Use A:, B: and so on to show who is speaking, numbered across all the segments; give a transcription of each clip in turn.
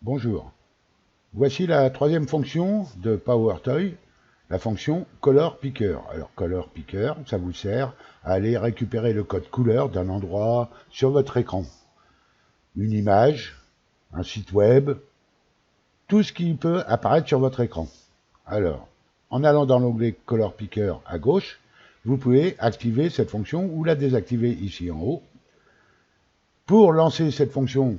A: Bonjour. Voici la troisième fonction de PowerToy, la fonction Color Picker. Alors Color Picker, ça vous sert à aller récupérer le code couleur d'un endroit sur votre écran. Une image, un site web, tout ce qui peut apparaître sur votre écran. Alors, en allant dans l'onglet Color Picker à gauche, vous pouvez activer cette fonction ou la désactiver ici en haut. Pour lancer cette fonction,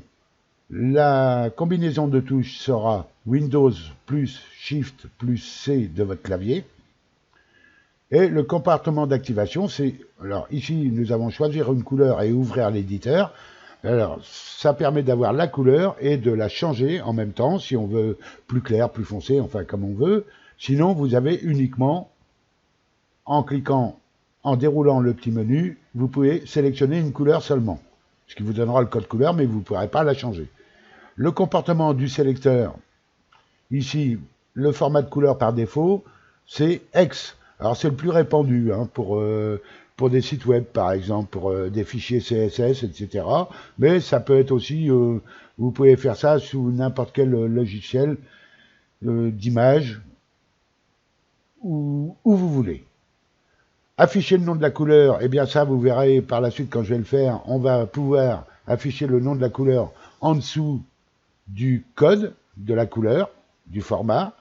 A: la combinaison de touches sera Windows plus Shift plus C de votre clavier. Et le comportement d'activation, c'est... Alors ici, nous avons choisir une couleur et ouvrir l'éditeur. Alors, ça permet d'avoir la couleur et de la changer en même temps, si on veut plus clair, plus foncé, enfin comme on veut. Sinon, vous avez uniquement, en cliquant, en déroulant le petit menu, vous pouvez sélectionner une couleur seulement. Ce qui vous donnera le code couleur, mais vous ne pourrez pas la changer. Le comportement du sélecteur, ici, le format de couleur par défaut, c'est X. Alors c'est le plus répandu pour des sites web, par exemple, pour des fichiers CSS, etc. Mais ça peut être aussi, vous pouvez faire ça sous n'importe quel logiciel d'image où vous voulez. Afficher le nom de la couleur, eh bien ça, vous verrez par la suite quand je vais le faire, on va pouvoir afficher le nom de la couleur en dessous du code de la couleur, du format,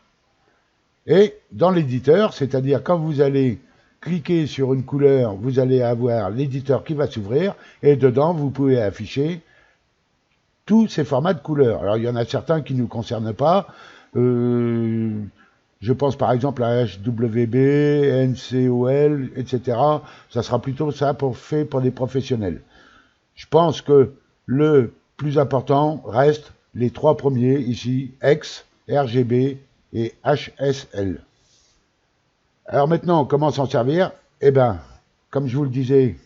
A: et dans l'éditeur, c'est-à-dire quand vous allez cliquer sur une couleur, vous allez avoir l'éditeur qui va s'ouvrir, et dedans, vous pouvez afficher tous ces formats de couleurs. Alors, il y en a certains qui ne nous concernent pas. Je pense par exemple à HWB, NCOL, etc. Ça sera plutôt ça fait pour les professionnels. Je pense que le plus important reste les trois premiers ici, X, RGB et HSL. Alors maintenant, comment s'en servir? Eh bien, comme je vous le disais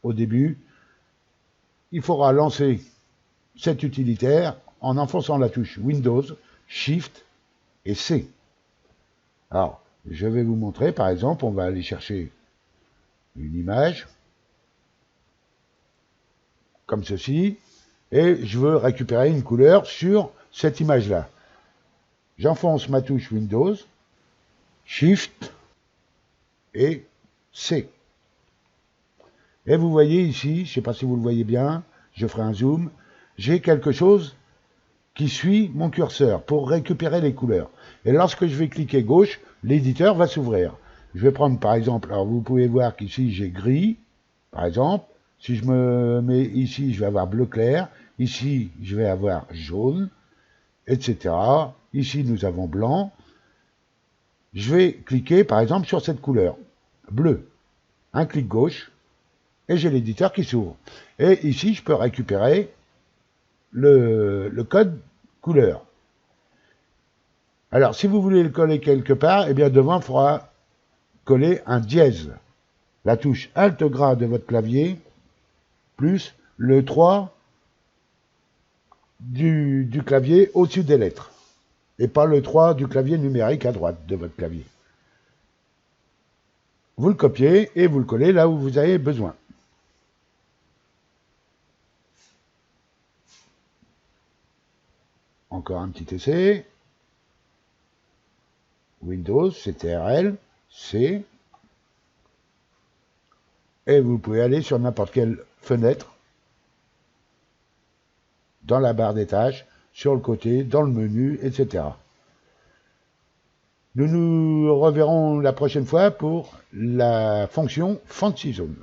A: au début, il faudra lancer cet utilitaire en enfonçant la touche Windows, Shift et C. Alors, je vais vous montrer, par exemple, on va aller chercher une image, comme ceci, et je veux récupérer une couleur sur cette image-là. J'enfonce ma touche Windows, Shift et C. Et vous voyez ici, je ne sais pas si vous le voyez bien, je ferai un zoom, j'ai quelque chose qui suit mon curseur pour récupérer les couleurs. Et lorsque je vais cliquer gauche, l'éditeur va s'ouvrir. Je vais prendre par exemple, alors vous pouvez voir qu'ici j'ai gris, par exemple. Si je me mets ici, je vais avoir bleu clair. Ici, je vais avoir jaune, etc. Ici, nous avons blanc. Je vais cliquer, par exemple, sur cette couleur, bleu. Un clic gauche, et j'ai l'éditeur qui s'ouvre. Et ici, je peux récupérer le code couleur. Alors, si vous voulez le coller quelque part, eh bien, devant, il faudra coller un dièse. La touche Alt gras de votre clavier, plus le 3 du clavier au-dessus des lettres. Et pas le 3 du clavier numérique à droite de votre clavier. Vous le copiez et vous le collez là où vous avez besoin. Encore un petit essai. Windows, CTRL, C. Et vous pouvez aller sur n'importe quelle fenêtre, dans la barre des tâches, sur le côté, dans le menu, etc. Nous nous reverrons la prochaine fois pour la fonction Fancy Zone.